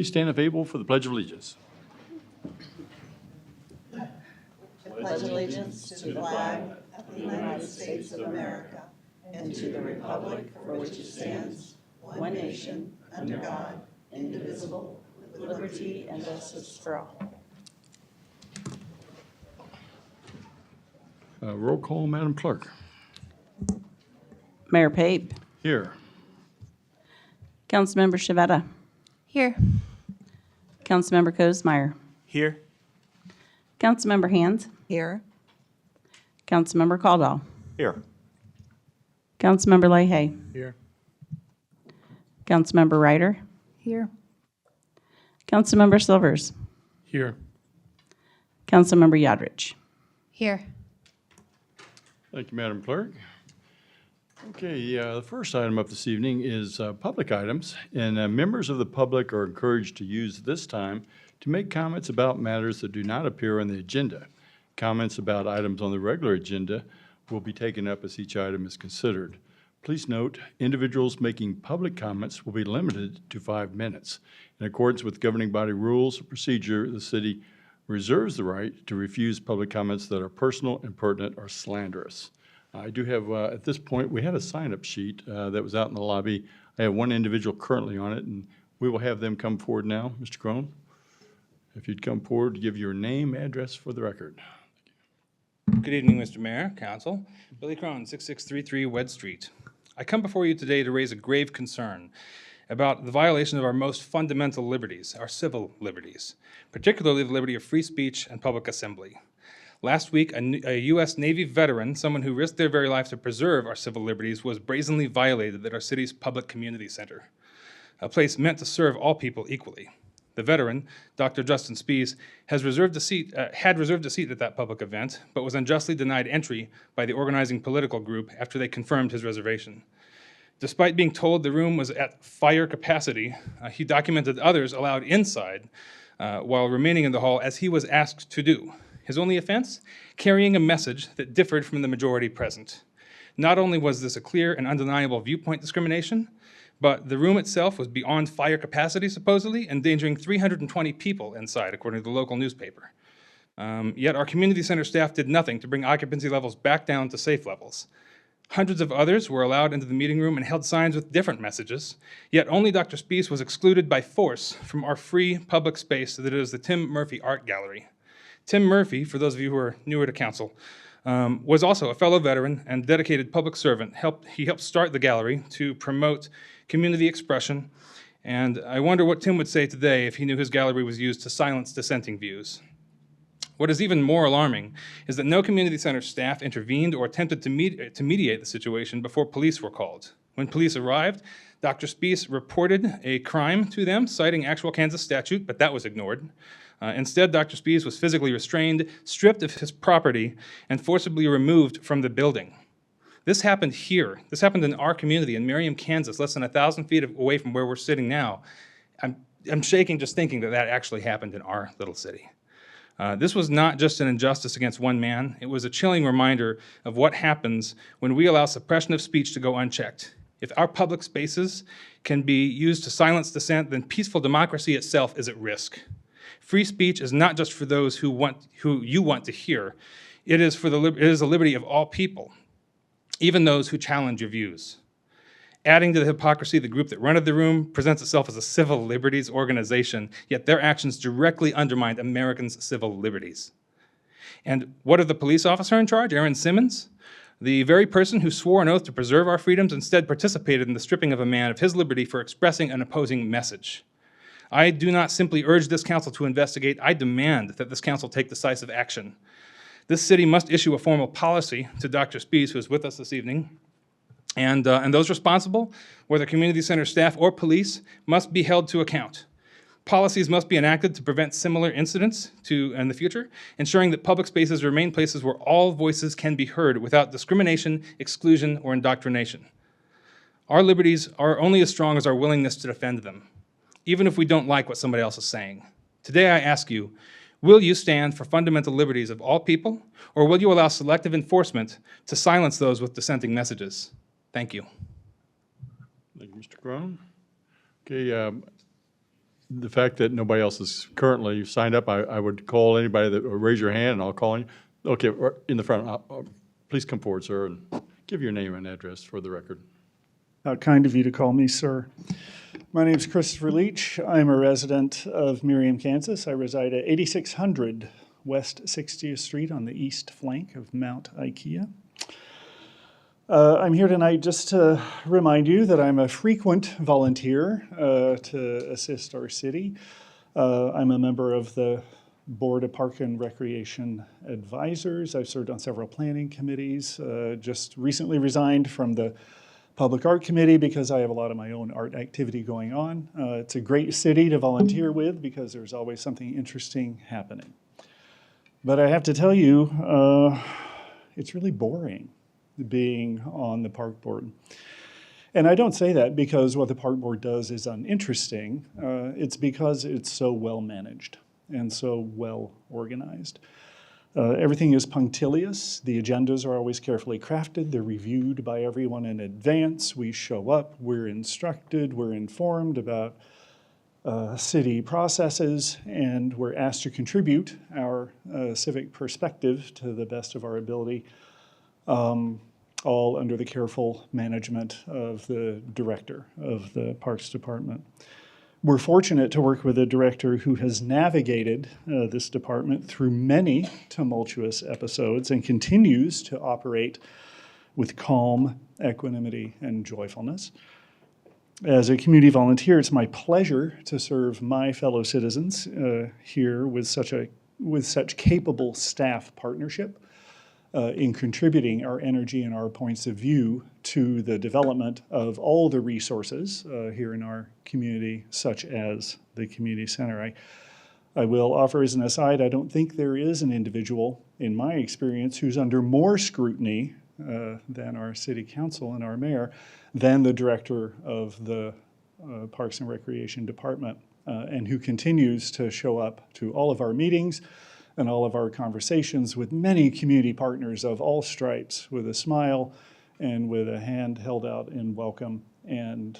please stand if able for the Pledge of Allegiance. Pledge allegiance to the flag of the United States of America and to the republic for which it stands, one nation, under God, indivisible, with liberty and justice for all. Roll call, Madam Clerk. Mayor Pape. Here. Councilmember Shavetta. Here. Councilmember Kosmeyer. Here. Councilmember Hand. Here. Councilmember Caldwell. Here. Councilmember Leahy. Here. Councilmember Ryder. Here. Councilmember Silvers. Here. Councilmember Yodrich. Here. Thank you, Madam Clerk. Okay, the first item up this evening is public items, and members of the public are encouraged to use this time to make comments about matters that do not appear on the agenda. Comments about items on the regular agenda will be taken up as each item is considered. Please note, individuals making public comments will be limited to 5 minutes. In accordance with governing body rules of procedure, the city reserves the right to refuse public comments that are personal, impertinent, or slanderous. I do have, at this point, we had a sign-up sheet that was out in the lobby. I have one individual currently on it, and we will have them come forward now. Mr. Crone, if you'd come forward to give your name, address for the record. Good evening, Mr. Mayor, Council. Billy Crone, 6633 Wed Street. I come before you today to raise a grave concern about the violation of our most fundamental liberties, our civil liberties, particularly the liberty of free speech and public assembly. Last week, a U.S. Navy veteran, someone who risked their very life to preserve our civil liberties, was brazenly violated at our city's public community center, a place meant to serve all people equally. The veteran, Dr. Justin Spees, had reserved a seat at that public event, but was unjustly denied entry by the organizing political group after they confirmed his reservation. Despite being told the room was at fire capacity, he documented others allowed inside while remaining in the hall as he was asked to do. His only offense? Carrying a message that differed from the majority present. Not only was this a clear and undeniable viewpoint discrimination, but the room itself was beyond fire capacity, supposedly, endangering 320 people inside, according to the local newspaper. Yet our community center staff did nothing to bring occupancy levels back down to safe levels. Hundreds of others were allowed into the meeting room and held signs with different messages, yet only Dr. Spees was excluded by force from our free public space that is the Tim Murphy Art Gallery. Tim Murphy, for those of you who are newer to council, was also a fellow veteran and dedicated public servant. He helped start the gallery to promote community expression, and I wonder what Tim would say today if he knew his gallery was used to silence dissenting views. What is even more alarming is that no community center staff intervened or attempted to mediate the situation before police were called. When police arrived, Dr. Spees reported a crime to them, citing actual Kansas statute, but that was ignored. Instead, Dr. Spees was physically restrained, stripped of his property, and forcibly removed from the building. This happened here. This happened in our community in Merriam, Kansas, less than 1,000 feet away from where we're sitting now. I'm shaking just thinking that that actually happened in our little city. This was not just an injustice against one man. It was a chilling reminder of what happens when we allow suppression of speech to go unchecked. If our public spaces can be used to silence dissent, then peaceful democracy itself is at risk. Free speech is not just for those who you want to hear. It is the liberty of all people, even those who challenge your views. Adding to the hypocrisy, the group that rented the room presents itself as a civil liberties organization, yet their actions directly undermined Americans' civil liberties. And what of the police officer in charge, Aaron Simmons? The very person who swore an oath to preserve our freedoms instead participated in the stripping of a man of his liberty for expressing an opposing message. I do not simply urge this council to investigate, I demand that this council take decisive action. This city must issue a formal policy to Dr. Spees, who is with us this evening, and those responsible, whether community center staff or police, must be held to account. Policies must be enacted to prevent similar incidents in the future, ensuring that public spaces remain places where all voices can be heard without discrimination, exclusion, or indoctrination. Our liberties are only as strong as our willingness to defend them, even if we don't like what somebody else is saying. Today I ask you, will you stand for fundamental liberties of all people, or will you allow selective enforcement to silence those with dissenting messages? Thank you. Thank you, Mr. Crone. Okay, the fact that nobody else is currently signed up, I would call anybody that, or raise your hand and I'll call on you. Okay, in the front, please come forward, sir, and give your name and address for the record. How kind of you to call me, sir. My name is Christopher Leach. I'm a resident of Merriam, Kansas. I reside at 8600 West 60th Street on the east flank of Mount Ikea. I'm here tonight just to remind you that I'm a frequent volunteer to assist our city. I'm a member of the Board of Park and Recreation Advisors. I've served on several planning committees. Just recently resigned from the Public Art Committee because I have a lot of my own art activity going on. It's a great city to volunteer with because there's always something interesting happening. But I have to tell you, it's really boring being on the park board. And I don't say that because what the park board does is uninteresting. It's because it's so well managed and so well organized. Everything is punctilious. The agendas are always carefully crafted. They're reviewed by everyone in advance. We show up, we're instructed, we're informed about city processes, and we're asked to contribute our civic perspective to the best of our ability, all under the careful management of the director of the Parks Department. We're fortunate to work with a director who has navigated this department through many tumultuous episodes and continues to operate with calm, equanimity, and joyfulness. As a community volunteer, it's my pleasure to serve my fellow citizens here with such capable staff partnership in contributing our energy and our points of view to the development of all the resources here in our community, such as the community center. I will offer as an aside, I don't think there is an individual, in my experience, who's under more scrutiny than our city council and our mayor, than the director of the Parks and Recreation Department, and who continues to show up to all of our meetings and all of our conversations with many community partners of all stripes, with a smile and with a hand held out in welcome, and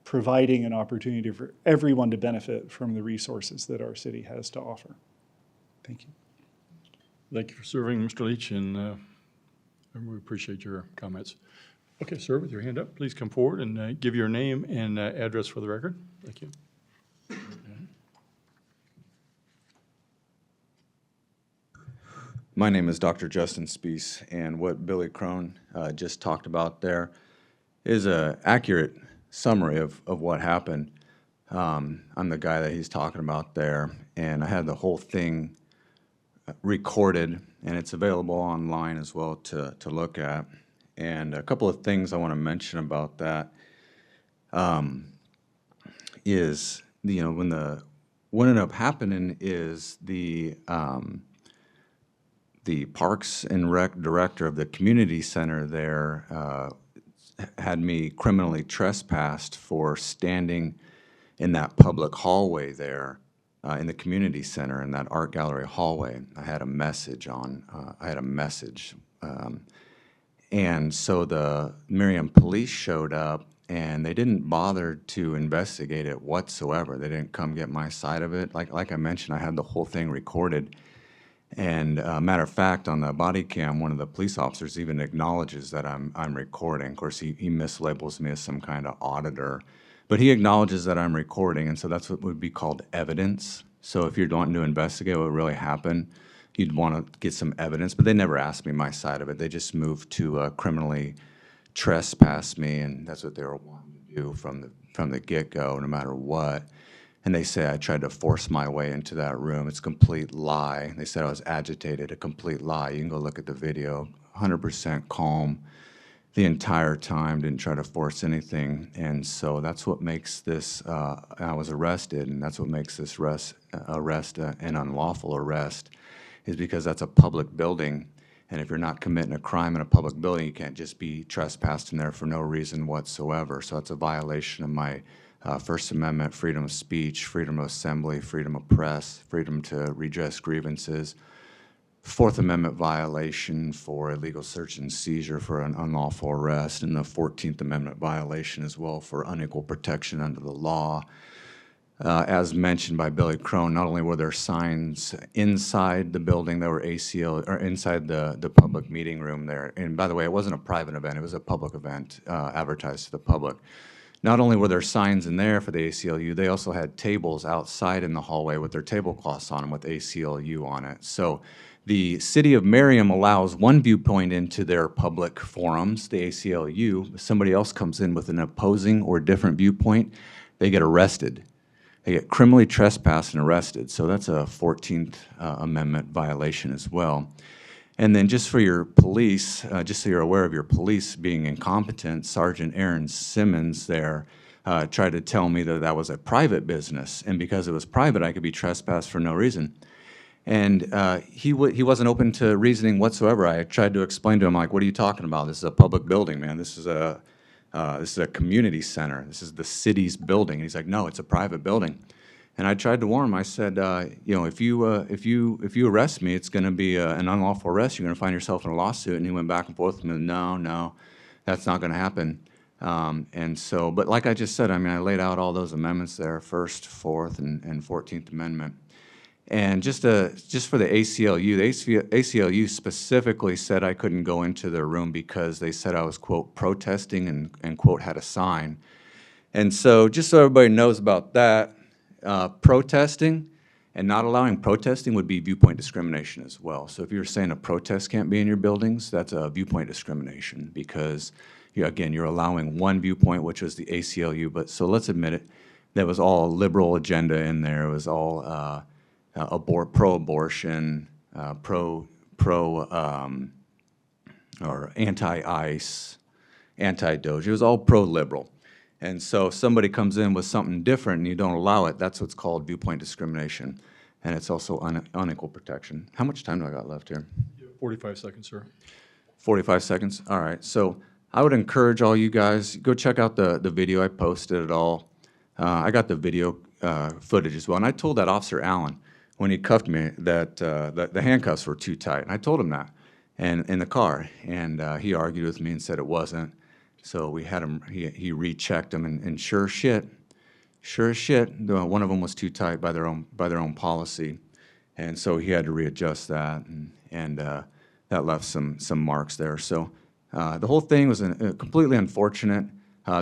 providing an opportunity for everyone to benefit from the resources that our city has to offer. Thank you. Thank you for serving, Mr. Leach, and we appreciate your comments. Okay, sir, with your hand up, please come forward and give your name and address for the record. Thank you. My name is Dr. Justin Spees, and what Billy Crone just talked about there is an accurate summary of what happened. I'm the guy that he's talking about there, and I had the whole thing recorded, and it's available online as well to look at. And a couple of things I want to mention about that is, what ended up happening is the Parks and Rec director of the community center there had me criminally trespassed for standing in that public hallway there in the community center, in that art gallery hallway. I had a message and so the Merriam police showed up, and they didn't bother to investigate it whatsoever. They didn't come get my side of it. Like I mentioned, I had the whole thing recorded. And matter of fact, on the body cam, one of the police officers even acknowledges that I'm recording. Of course, he mislabels me as some kind of auditor, but he acknowledges that I'm recording, and so that's what would be called evidence. So if you're wanting to investigate what really happened, you'd want to get some evidence, but they never asked me my side of it. They just moved to criminally trespass me, and that's what they were wanting to do from the get-go, no matter what. And they say I tried to force my way into that room. It's a complete lie. They said I was agitated, a complete lie. You can go look at the video, 100% calm the entire time, didn't try to force anything. And so that's what makes this, I was arrested, and that's what makes this arrest an unlawful arrest, is because that's a public building. And if you're not committing a crime in a public building, you can't just be trespassed in there for no reason whatsoever. So it's a violation of my First Amendment, freedom of speech, freedom of assembly, freedom of press, freedom to redress grievances. Fourth Amendment violation for illegal search and seizure for an unlawful arrest, and the 14th Amendment violation as well for unequal protection under the law. as mentioned by Billy Crone, not only were there signs inside the building that were ACL, or inside the public meeting room there, and by the way, it wasn't a private event, it was a public event advertised to the public. Not only were there signs in there for the ACLU, they also had tables outside in the hallway with their tablecloths on them with ACLU on it. So the city of Merriam allows one viewpoint into their public forums, the ACLU. If somebody else comes in with an opposing or different viewpoint, they get arrested. They get criminally trespassed and arrested. So that's a 14th Amendment violation as well. And then just for your police, just so you're aware of your police being incompetent, Sergeant Aaron Simmons there tried to tell me that that was a private business, and because it was private, I could be trespassed for no reason. And he wasn't open to reasoning whatsoever. I tried to explain to him, like, what are you talking about? This is a public building, man. This is a community center. This is the city's building. And he's like, no, it's a private building. And I tried to warn him. I said, you know, if you arrest me, it's going to be an unlawful arrest. You're going to find yourself in a lawsuit. And he went back and forth with me. No, that's not going to happen. And so, but like I just said, I mean, I laid out all those amendments there, First, Fourth, and 14th Amendment. And just for the ACLU, the ACLU specifically said I couldn't go into their room because they said I was, quote, protesting and quote, had a sign. And so just so everybody knows about that, protesting and not allowing protesting would be viewpoint discrimination as well. So if you're saying a protest can't be in your buildings, that's a viewpoint discrimination because, again, you're allowing one viewpoint, which was the ACLU. But so let's admit it, there was all liberal agenda in there. It was all pro-abortion, or anti-ICE, anti-DOJ. It was all pro-liberal. And so if somebody comes in with something different and you don't allow it, that's what's called viewpoint discrimination. And it's also unequal protection. How much time do I got left here? 45 seconds, sir. 45 seconds? All right. So I would encourage all you guys, go check out the video. I posted it all. I got the video footage as well. And I told that Officer Allen when he cuffed me that the handcuffs were too tight. And I told him that and in the car. And he argued with me and said it wasn't. So we had him, he rechecked them, and sure as shit, one of them was too tight by their own policy. And so he had to readjust that, and that left some marks there. So the whole thing was completely unfortunate.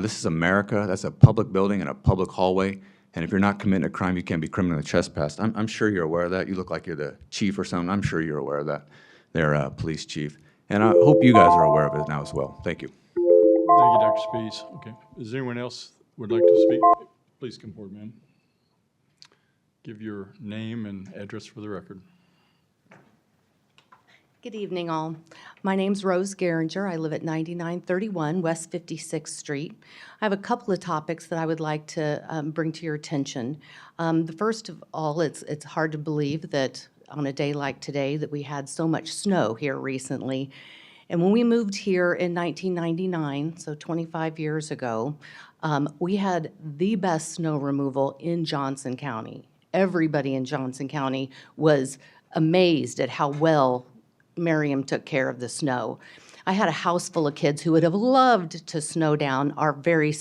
This is America. That's a public building and a public hallway. And if you're not committing a crime, you can't be criminally trespassed. I'm sure you're aware of that. You look like you're the chief or something. I'm sure you're aware of that. They're police chief. And I hope you guys are aware of it now as well. Thank you. Thank you, Dr. Spees. Okay. Is there anyone else would like to speak? Please come forward, ma'am. Give your name and address for the record. Good evening, all. My name's Rose Geringer. I live at 9931 West 56th Street. I have a couple of topics that I would like to bring to your attention. The first of all, it's hard to believe that on a day like today that we had so much snow here recently. And when we moved here in 1999, so 25 years ago, we had the best snow removal in Johnson County. Everybody in Johnson County was amazed at how well Merriam took care of the snow. I had a house full of kids who would have loved to snow down our very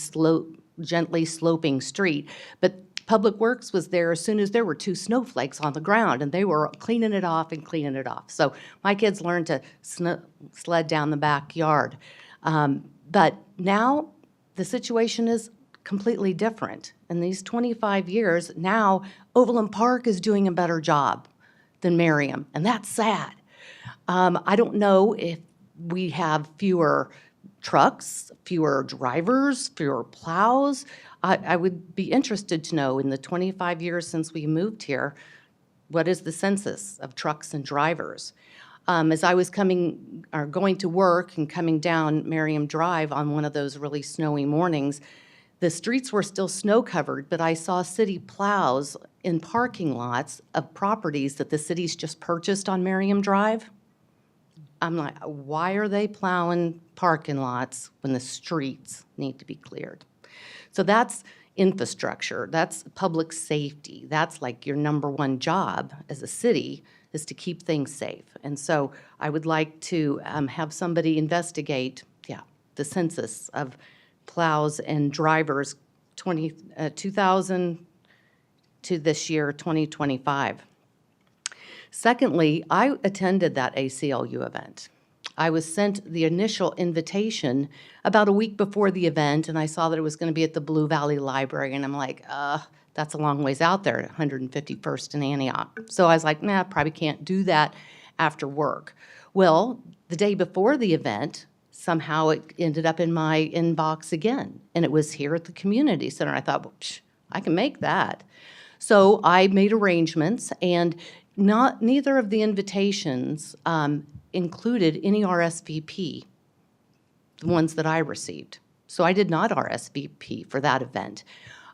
gently sloping street, but Public Works was there as soon as there were 2 snowflakes on the ground, and they were cleaning it off and cleaning it off. So my kids learned to sled down the backyard. But now the situation is completely different. In these 25 years, now Overland Park is doing a better job than Merriam, and that's sad. I don't know if we have fewer trucks, fewer drivers, fewer plows. I would be interested to know, in the 25 years since we moved here, what is the census of trucks and drivers? As I was going to work and coming down Merriam Drive on one of those really snowy mornings, the streets were still snow-covered, but I saw city plows in parking lots of properties that the city's just purchased on Merriam Drive. I'm like, why are they plowing parking lots when the streets need to be cleared? So that's infrastructure, that's public safety. That's like your number one job as a city, is to keep things safe. And so I would like to have somebody investigate, the census of plows and drivers 2000 to this year, 2025. Secondly, I attended that ACLU event. I was sent the initial invitation about a week before the event, and I saw that it was going to be at the Blue Valley Library, and I'm like, that's a long ways out there, 151st and Antioch. So I was like, nah, probably can't do that after work. Well, the day before the event, somehow it ended up in my inbox again, and it was here at the community center. I thought, well, I can make that. So I made arrangements, and neither of the invitations included any RSVP, the ones that I received. So I did not RSVP for that event.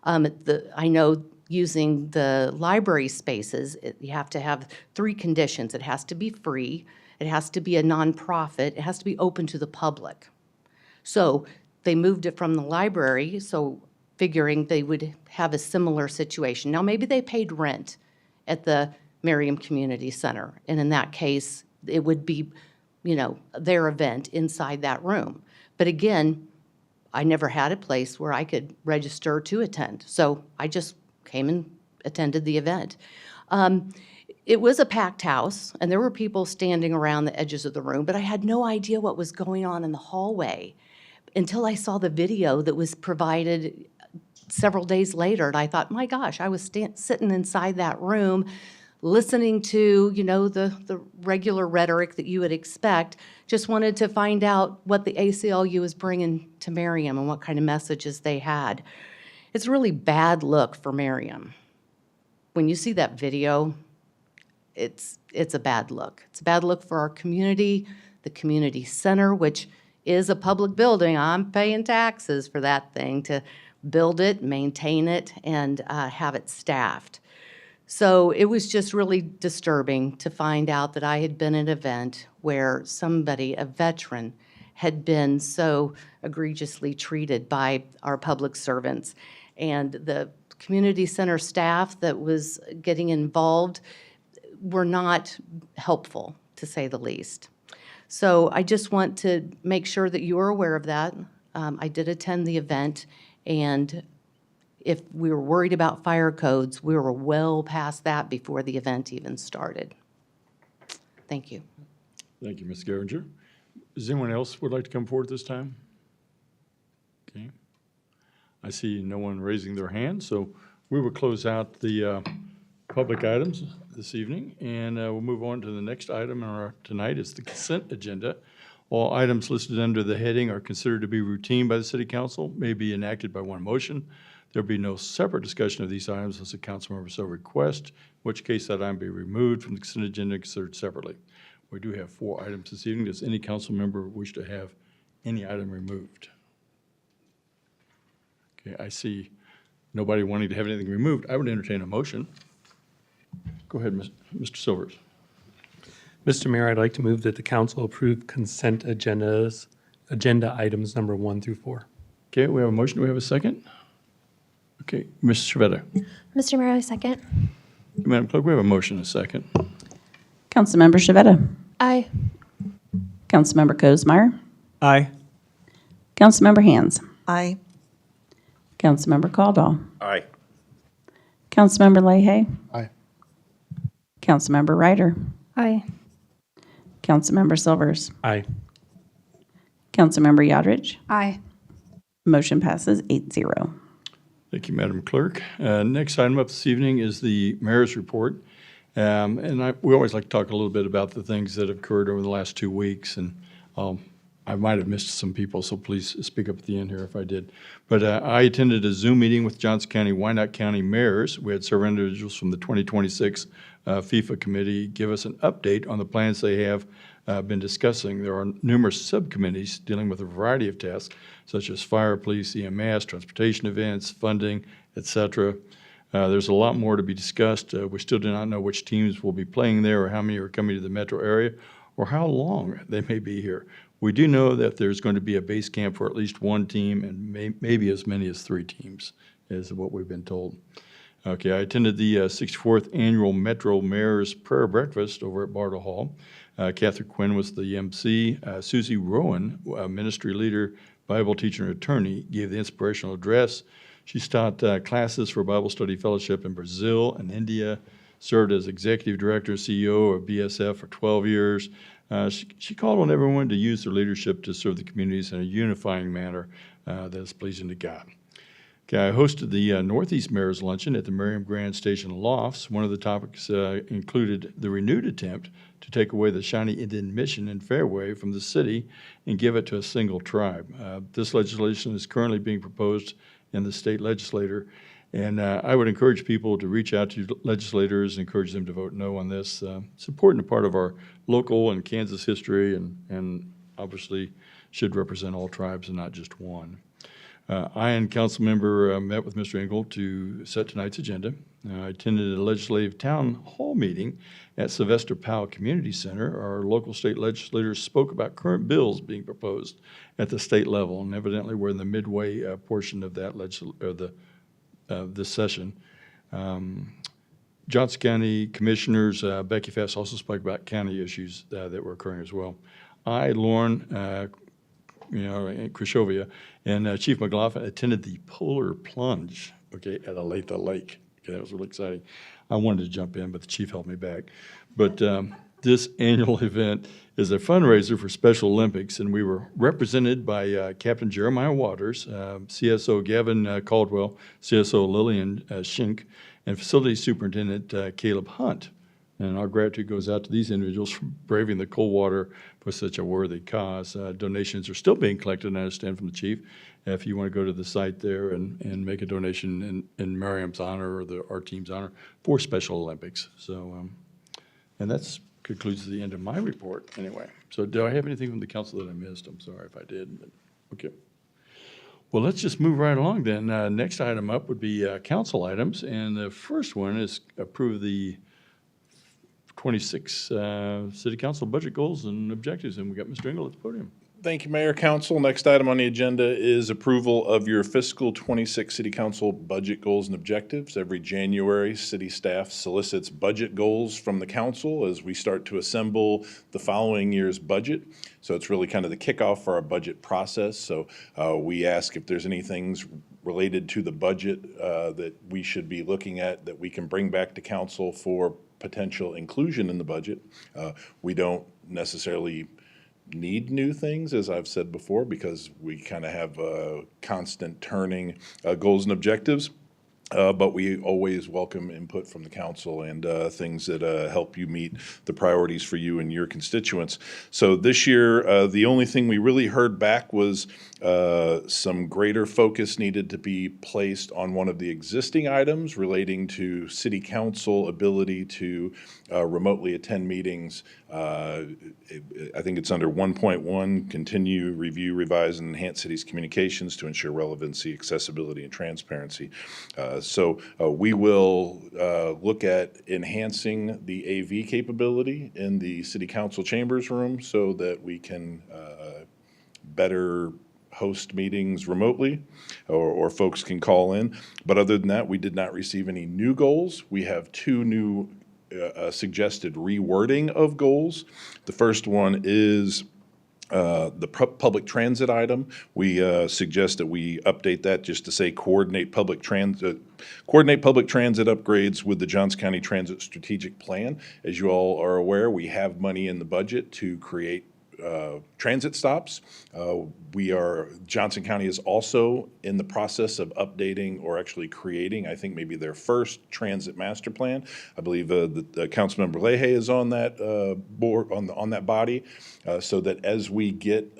I know using the library spaces, you have to have 3 conditions. It has to be free, it has to be a nonprofit, it has to be open to the public. So they moved it from the library, so figuring they would have a similar situation. Now, maybe they paid rent at the Merriam Community Center, and in that case, it would be, their event inside that room. But again, I never had a place where I could register to attend, so I just came and attended the event. It was a packed house, and there were people standing around the edges of the room, but I had no idea what was going on in the hallway until I saw the video that was provided several days later, and I thought, my gosh, I was sitting inside that room listening to, the regular rhetoric that you would expect, just wanted to find out what the ACLU is bringing to Merriam and what kind of messages they had. It's a really bad look for Merriam. When you see that video, it's a bad look. It's a bad look for our community, the community center, which is a public building. I'm paying taxes for that thing to build it, maintain it, and have it staffed. So it was just really disturbing to find out that I had been at an event where somebody, a veteran, had been so egregiously treated by our public servants. And the community center staff that was getting involved were not helpful, to say the least. So I just want to make sure that you are aware of that. I did attend the event, and if we were worried about fire codes, we were well past that before the event even started. Thank you. Thank you, Ms. Geringer. Does anyone else would like to come forward this time? Okay. I see no one raising their hand, so we will close out the public items this evening, and we'll move on to the next item on our tonight. It's the consent agenda. All items listed under the heading are considered to be routine by the City Council, may be enacted by one motion. There will be no separate discussion of these items unless a council member so requests, in which case that item be removed from the consent agenda and considered separately. We do have 4 items this evening. Does any council member wish to have any item removed? Okay, I see nobody wanting to have anything removed. I would entertain a motion. Go ahead, Mr. Silvers. Mr. Mayor, I'd like to move that the council approve consent agenda items number 1 through 4. Okay, we have a motion. Do we have a second? Okay, Ms. Trevetta. Mr. Mayor, I second. Madam Clerk, we have a motion and a second. Councilmember Shavetta. Aye. Councilmember Kozmeyer. Aye. Councilmember Hands. Aye. Councilmember Caldwell. Aye. Councilmember Leahy. Aye. Councilmember Ryder. Aye. Councilmember Silvers. Aye. Councilmember Yodrich. Aye. Motion passes 8-0. Thank you, Madam Clerk. Next item up this evening is the mayor's report. We always like to talk a little bit about the things that have occurred over the last 2 weeks. And I might have missed some people, so please speak up at the end here if I did. But I attended a Zoom meeting with Johnson County, Wyandotte County mayors. We had several individuals from the 2026 FIFA committee give us an update on the plans they have been discussing. There are numerous subcommittees dealing with a variety of tasks, such as fire, police, EMS, transportation events, funding, et cetera. There's a lot more to be discussed. We still do not know which teams will be playing there or how many are coming to the metro area or how long they may be here. We do know that there's going to be a base camp for at least one team and maybe as many as 3 teams, is what we've been told. Okay, I attended the 64th Annual Metro Mayor's Prayer Breakfast over at Bartle Hall. Catherine Quinn was the MC. Susie Rowan, a ministry leader, Bible teacher, and attorney, gave the inspirational address. She's taught classes for Bible study fellowship in Brazil and India, served as executive director and CEO of BSF for 12 years. She called on everyone to use their leadership to serve the communities in a unifying manner that is pleasing to God. Okay, I hosted the Northeast Mayor's Luncheon at the Merriam Grand Station Lofts. One of the topics included the renewed attempt to take away the shiny Indian mission and fairway from the city and give it to a single tribe. This legislation is currently being proposed in the state legislature, and I would encourage people to reach out to legislators and encourage them to vote no on this. It's an important part of our local and Kansas history, and obviously should represent all tribes and not just one. I and council member met with Mr. Engel to set tonight's agenda. I attended a legislative town hall meeting at Sylvester Powell Community Center. Our local state legislators spoke about current bills being proposed at the state level, and evidently we're in the midway portion of that this session. Johnson County Commissioners Becky Fest also spoke about county issues that were occurring as well. I, Lauren, and Krishovia, and Chief McLaughlin attended the polar plunge, okay, at Aletha Lake. Okay, that was really exciting. I wanted to jump in, but the chief held me back. But this annual event is a fundraiser for Special Olympics, and we were represented by Captain Jeremiah Waters, CSO Gavin Caldwell, CSO Lillian Schink, and Facility Superintendent Caleb Hunt. And our gratitude goes out to these individuals for braving the cold water for such a worthy cause. Donations are still being collected, I understand, from the chief. If you want to go to the site there and make a donation in Merriam's honor or our team's honor for Special Olympics. So, and that concludes the end of my report anyway. So do I have anything from the council that I missed? I'm sorry if I did, but okay. Well, let's just move right along then. Next item up would be council items. And the first one is approve the 26 City Council budget goals and objectives, and we got Mr. Engel at the podium. Thank you, Mayor, Council. Next item on the agenda is approval of your fiscal 26 City Council budget goals and objectives. Every January, city staff solicits budget goals from the council as we start to assemble the following year's budget. So it's really kind of the kickoff for our budget process. So we ask if there's any things related to the budget that we should be looking at that we can bring back to council for potential inclusion in the budget. We don't necessarily need new things, as I've said before, because we kind of have constant turning goals and objectives. But we always welcome input from the council and things that help you meet the priorities for you and your constituents. So this year, the only thing we really heard back was some greater focus needed to be placed on one of the existing items relating to city council ability to remotely attend meetings. I think it's under 1.1, continue, review, revise, and enhance city's communications to ensure relevancy, accessibility, and transparency. So we will look at enhancing the AV capability in the city council chambers room so that we can better host meetings remotely, or folks can call in. But other than that, we did not receive any new goals. We have two new suggested rewording of goals. The first one is the public transit item. We suggest that we update that just to say coordinate public transit upgrades with the Johnson County Transit Strategic Plan. As you all are aware, we have money in the budget to create transit stops. Johnson County is also in the process of updating or actually creating, I think maybe their first transit master plan. I believe the Councilmember Leahy is on that board, on that body, so that as we get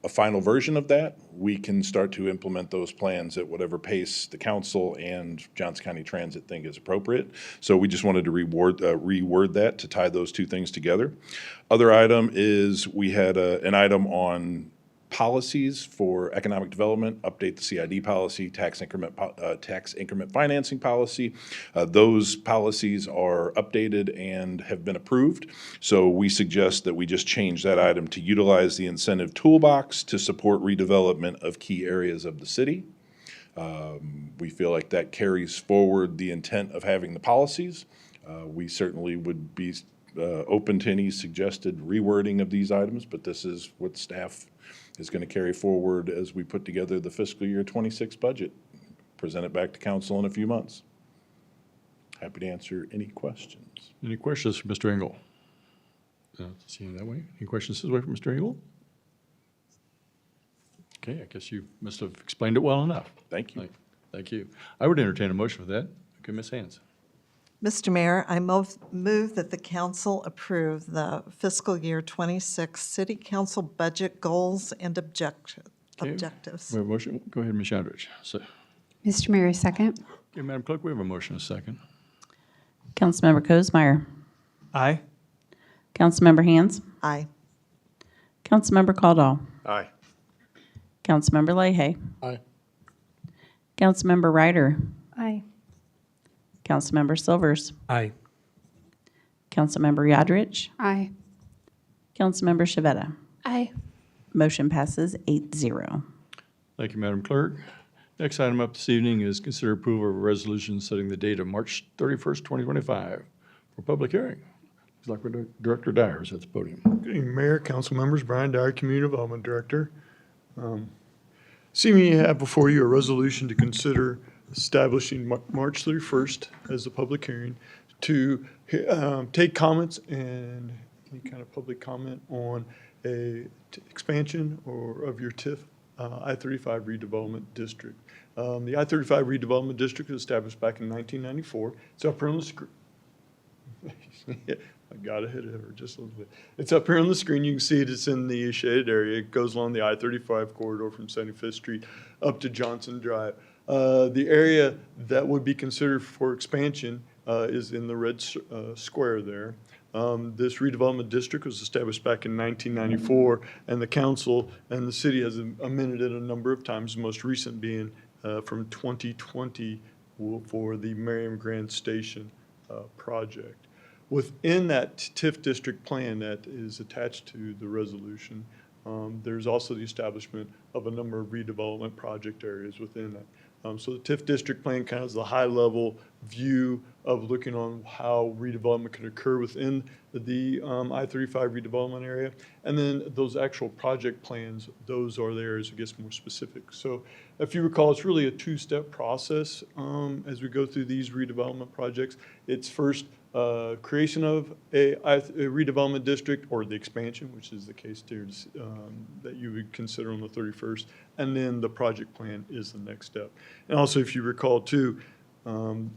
a final version of that, we can start to implement those plans at whatever pace the council and Johnson County Transit think is appropriate. So we just wanted to reword that to tie those two things together. Other item is we had an item on policies for economic development, update the CID policy, tax increment financing policy. Those policies are updated and have been approved. So we suggest that we just change that item to utilize the incentive toolbox to support redevelopment of key areas of the city. We feel like that carries forward the intent of having the policies. We certainly would be open to any suggested rewording of these items, but this is what staff is going to carry forward as we put together the fiscal year 26 budget. Present it back to council in a few months. Happy to answer any questions. Any questions for Mr. Engel? See him that way. Any questions this way from Mr. Engel? Okay, I guess you must have explained it well enough. Thank you. Thank you. I would entertain a motion for that. Okay, Ms. Hands. Mr. Mayor, I move that the council approve the fiscal year 26 city council budget goals and objectives. We have a motion. Go ahead, Ms. Yadrich. So, Mr. Mayor, second. okay, Madam Clerk, we have a motion, a second. Councilmember Cosmeyer. Aye. Councilmember Hands. Aye. Councilmember Caldwell. Aye. Councilmember Leahy. Aye. Councilmember Ryder. Aye. Councilmember Silvers. Aye. Councilmember Yodrich. Aye. Councilmember Shavetta. Aye. Motion passes 8-0. Thank you, Madam Clerk. Next item up this evening is consider approval of a resolution setting the date of March 31st, 2025 for public hearing. Looks like we're Director Dyer is at the podium. Good evening, Mayor, council members. Brian Dyer, Community Development Director. This evening you have before you a resolution to consider establishing March 31st as the public hearing to take comments and any kind of public comment on a expansion or of your TIF I-35 redevelopment district. The I-35 redevelopment district was established back in 1994. It's up here on the screen. I got ahead of her just a little bit. It's up here on the screen. You can see it. It's in the shaded area. It goes along the I-35 corridor from 75th Street up to Johnson Drive. The area that would be considered for expansion is in the red square there. This redevelopment district was established back in 1994, and the council and the city has amended it a number of times, the most recent being from 2020 for the Merriam Grand Station project. Within that TIF district plan that is attached to the resolution, there's also the establishment of a number of redevelopment project areas within that. So the TIF district plan kind of is the high-level view of looking on how redevelopment can occur within the I-35 redevelopment area. And then those actual project plans, those are there as it gets more specific. So if you recall, it's really a two-step process as we go through these redevelopment projects. It's first creation of a redevelopment district or the expansion, which is the case here that you would consider on the 31st, and then the project plan is the next step. And also, if you recall too,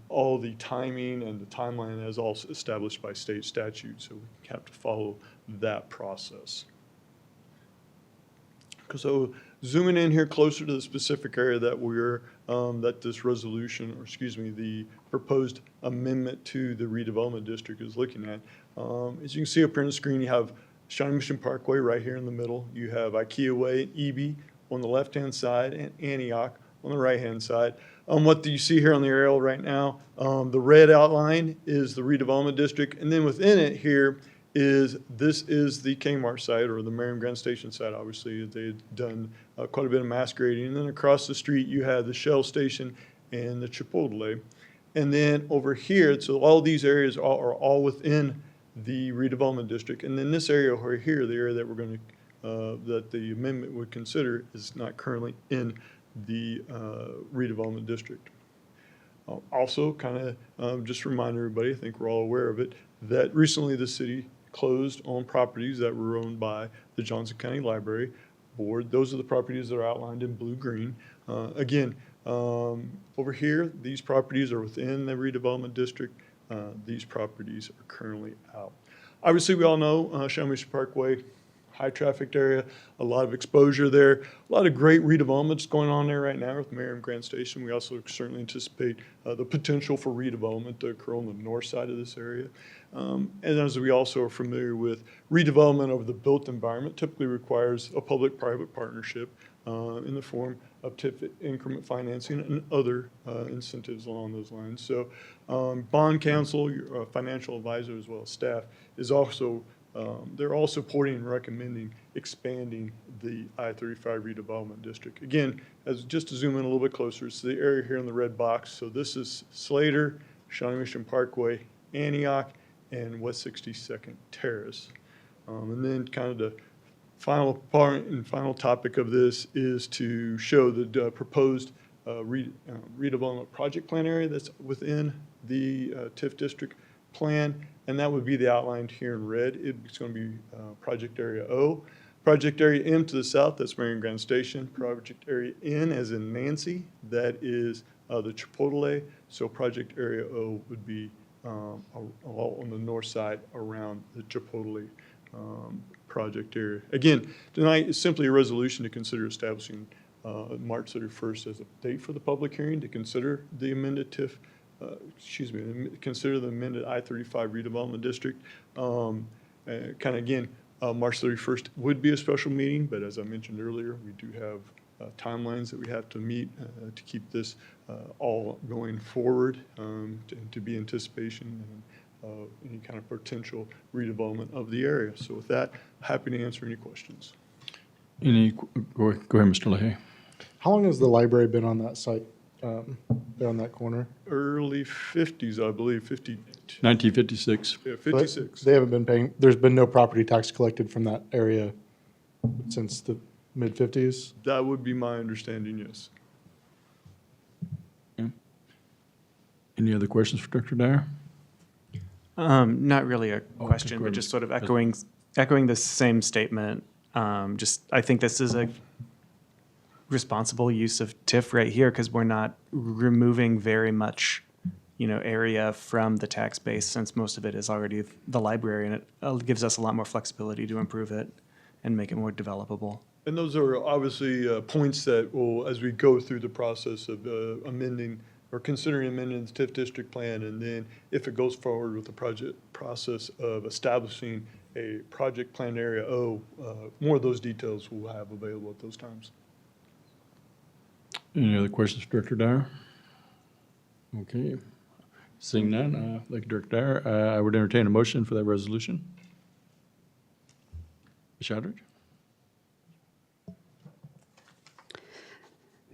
all the timing and the timeline is all established by state statute, so we have to follow that process. So zooming in here closer to the specific area that that this resolution, or excuse me, the proposed amendment to the redevelopment district is looking at. As you can see up here on the screen, you have Shawnee Mission Parkway right here in the middle. You have IKEA Way and EB on the left-hand side and Antioch on the right-hand side. What do you see here on the aerial right now? The red outline is the redevelopment district, and then within it here this is the Kmart site, or the Merriam Grand Station site. Obviously, they had done quite a bit of mass grading. And then across the street, you have the Shell Station and the Chipotle. And then over here, so all these areas are all within the redevelopment district. And then this area over here, the area that we're going to, that the amendment would consider, is not currently in the redevelopment district. Also, kind of just remind everybody, I think we're all aware of it, that recently the city closed on properties that were owned by the Johnson County Library Board. Those are the properties that are outlined in blue-green. Again, over here, these properties are within the redevelopment district. These properties are currently out. Obviously, we all know Shawnee Mission Parkway, high-trafficked area, a lot of exposure there, a lot of great redevelopments going on there right now with Merriam Grand Station. We also certainly anticipate the potential for redevelopment to occur on the north side of this area. And as we also are familiar with, redevelopment of the built environment typically requires a public-private partnership in the form of TIF increment financing and other incentives along those lines. So bond counsel, your financial advisor, as well as staff, is also they're all supporting and recommending expanding the I-35 redevelopment district. Again, just to zoom in a little bit closer, it's the area here in the red box. So this is Slater, Shawnee Mission Parkway, Antioch, and West 62nd Terrace. And then kind of to final part and final topic of this is to show the proposed redevelopment project plan area that's within the TIF district plan, and that would be the outlined here in red. It's going to be Project Area O. Project Area M to the south, that's Merriam Grand Station. Project Area N, as in Nancy, that is the Chipotle. So Project Area O would be all on the north side around the Chipotle project area. Again, tonight is simply a resolution to consider establishing March 31st as a date for the public hearing to consider the amended TIF, consider the amended I-35 redevelopment district. Kind of again, March 31st would be a special meeting, but as I mentioned earlier, we do have timelines that we have to meet to keep this all going forward, to be anticipation of any kind of potential redevelopment of the area. So with that, happy to answer any questions. Go ahead, Mr. Leahy. How long has the library been on that site, there on that corner? Early 50s, I believe, 1956. Yeah, 56. They haven't been paying, there's been no property tax collected from that area since the mid-50s? That would be my understanding, yes. Any other questions for Director Dyer? Not really a question, go but ahead, just Mr. sort of President. echoing the same statement. I think this is a responsible use of TIF right here because we're not removing very much, area from the tax base since most of it is already the library, and it gives us a lot more flexibility to improve it and make it more developable. And those are obviously points that will, as we go through the process of amending or considering amending the TIF district plan, and then if it goes forward with the project process of establishing a project plan area O, more of those details we'll have available at those times. Any other questions for Director Dyer? Okay. Seeing none, thank you, Director Dyer. I would entertain a motion for that resolution. Ms. Shadridge?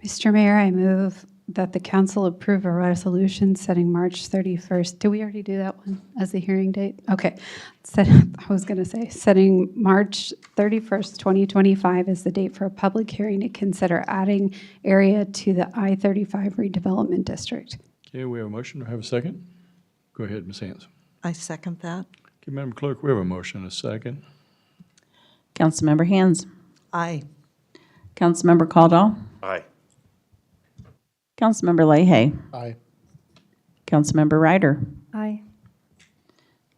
Mr. Mayor, I move that the council approve a resolution setting March 31st. Did we already do that one as the hearing date? Okay. I was going to say, setting March 31st, 2025 as the date for a public hearing to consider adding area to the I-35 redevelopment district. Okay, we have a motion. Do I have a second? Go ahead, Ms. Hans. I second that. Okay, Madam Clerk, we have a motion, a second. Councilmember Hands. Aye. Councilmember Caldwell. Aye. Councilmember Leahy. Aye. Councilmember Ryder. Aye.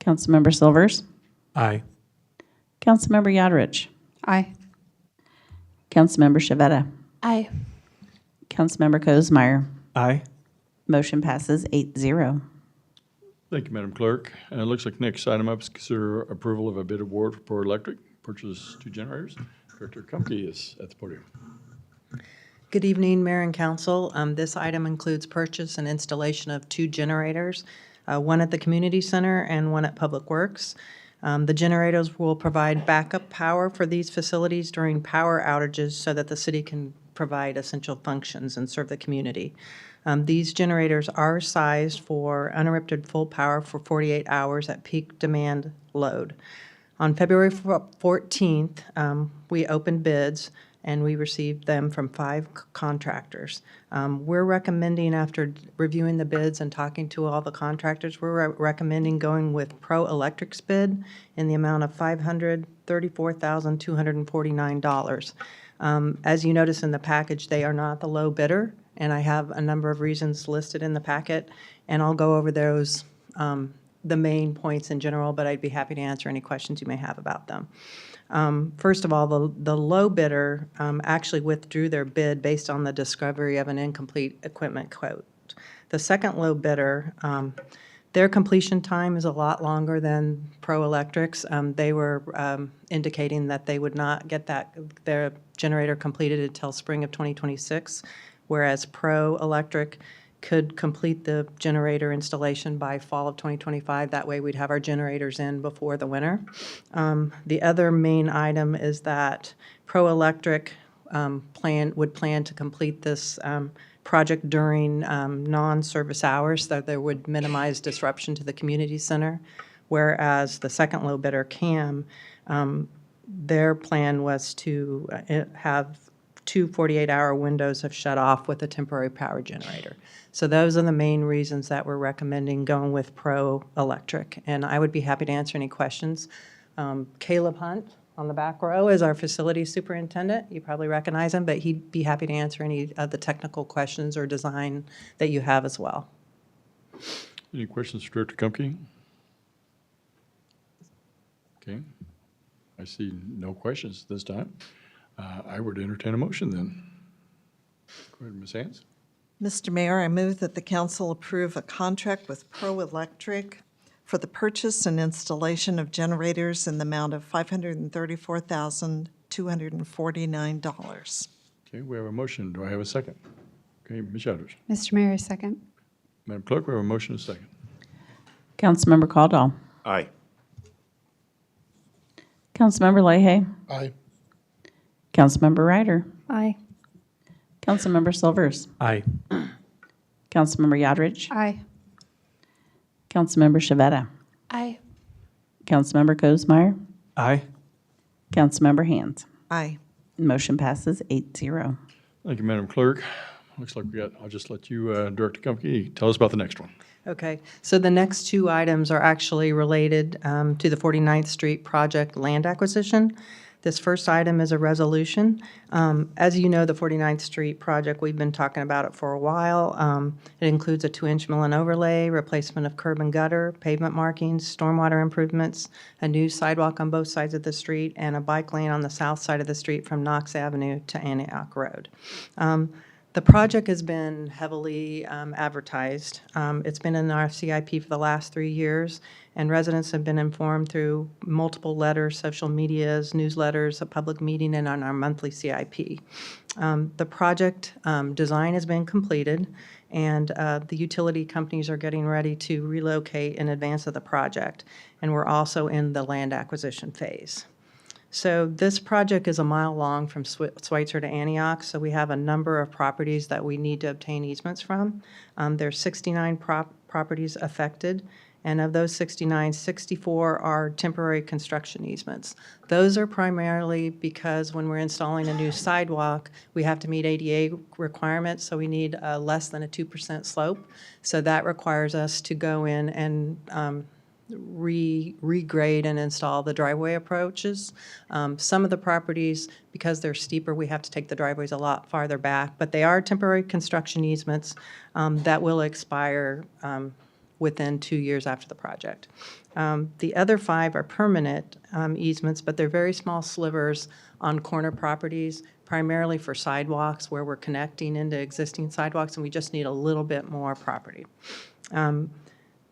Councilmember Silvers. Aye. Councilmember Yodrich. Aye. Councilmember Shavetta. Aye. Councilmember Kozmeyer. Aye. Motion passes 8-0. Thank you, Madam Clerk. It looks like next item up is consider approval of a bid award for Pro Electric, purchase 2 generators. Director Kumke is at the podium. Good evening, Mayor and Council. This item includes purchase and installation of 2 generators, one at the Community Center and one at Public Works. The generators will provide backup power for these facilities during power outages so that the city can provide essential functions and serve the community. These generators are sized for uninterrupted full power for 48 hours at peak demand load. On February 14th, we opened bids and we received them from 5 contractors. We're recommending, after reviewing the bids and talking to all the contractors, we're recommending going with Pro Electric's bid in the amount of $534,249. As you notice in the package, they are not the low bidder, and I have a number of reasons listed in the packet, and I'll go over those, the main points in general, but I'd be happy to answer any questions you may have about them. First of all, the low bidder actually withdrew their bid based on the discovery of an incomplete equipment quote. The second low bidder, their completion time is a lot longer than Pro Electric's. They were indicating that they would not get their generator completed until spring of 2026, whereas Pro Electric could complete the generator installation by fall of 2025. That way we'd have our generators in before the winter. The other main item is that Pro Electric would plan to complete this project during non-service hours, so that would minimize disruption to the community center, whereas the second low bidder, CAM, their plan was to have two 48-hour windows of shut off with a temporary power generator. So those are the main reasons that we're recommending going with Pro Electric. And I would be happy to answer any questions. Caleb Hunt on the back row is our facilities superintendent. You probably recognize him, but he'd be happy to answer any of the technical questions or design that you have as well. Any questions for Director Kumke? Okay. I see no questions this time. I would entertain a motion then. Go ahead, Ms. Hans. Mr. Mayor, I move that the council approve a contract with Pro Electric for the purchase and installation of generators in the amount of $534,249. Okay, we have a motion. Do I have a second? Okay, Ms. Yadrich. Mr. Mayor, second. Madam Clerk, we have a motion and a second. Councilmember Caldwell. Aye. Councilmember Leahy. Aye. Councilmember Ryder. Aye. Councilmember Silvers. Aye. Councilmember Yodridge. Aye. Councilmember Shavetta. Aye. Councilmember Kozemeyer. Aye. Councilmember Hand. Aye. Motion passes 8-0. Thank you, Madam Clerk. Looks like I'll just let you, Director Kumke, tell us about the next one. Okay, so the next two items are actually related to the 49th Street project land acquisition. This first item is a resolution. As you know, the 49th Street project, we've been talking about it for a while. It includes a 2-inch mill and overlay, replacement of curb and gutter, pavement markings, stormwater improvements, a new sidewalk on both sides of the street, and a bike lane on the south side of the street from Knox Avenue to Antioch Road. The project has been heavily advertised. It's been in our CIP for the last 3 years, and residents have been informed through multiple letters, social medias, newsletters, a public meeting, and on our monthly CIP. The project design has been completed, and the utility companies are getting ready to relocate in advance of the project, and we're also in the land acquisition phase. So this project is a mile long from Schweitzer to Antioch, so we have a number of properties that we need to obtain easements from. There's 69 properties affected, and of those 69, 64 are temporary construction easements. Those are primarily because when we're installing a new sidewalk, we have to meet ADA requirements, so we need less than a 2% slope. So that requires us to go in and regrade and install the driveway approaches. Some of the properties, because they're steeper, we have to take the driveways a lot farther back, but they are temporary construction easements that will expire within 2 years after the project. The other 5 are permanent easements, but they're very small slivers on corner properties, primarily for sidewalks where we're connecting into existing sidewalks, and we just need a little bit more property.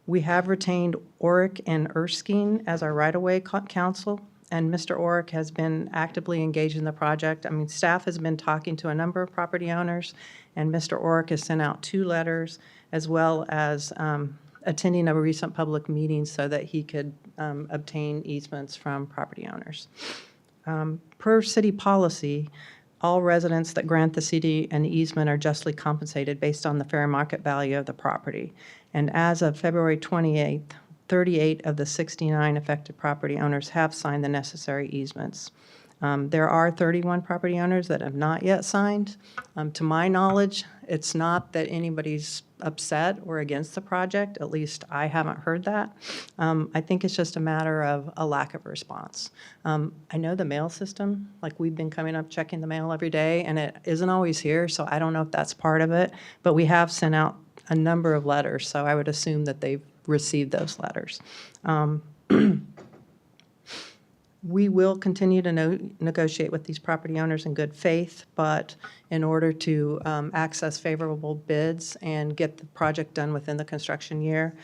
We have retained Oric and Erskine as our right-of-way counsel, and Mr. Oric has been actively engaged in the project. I mean, staff has been talking to a number of property owners, and Mr. Oric has sent out 2 letters, as well as attending a recent public meeting so that he could obtain easements from property owners. Per city policy, all residents that grant the city an easement are justly compensated based on the fair market value of the property. And as of February 28th, 38 of the 69 affected property owners have signed the necessary easements. There are 31 property owners that have not yet signed. To my knowledge, it's not that anybody's upset or against the project, at least I haven't heard that. I think it's just a matter of a lack of response. I know the mail system, like we've been coming up checking the mail every day, and it isn't always here, so I don't know if that's part of it, but we have sent out a number of letters, so I would assume that they've received those letters. We will continue to negotiate with these property owners in good faith, but in order to access favorable bids and get the project done within the construction year,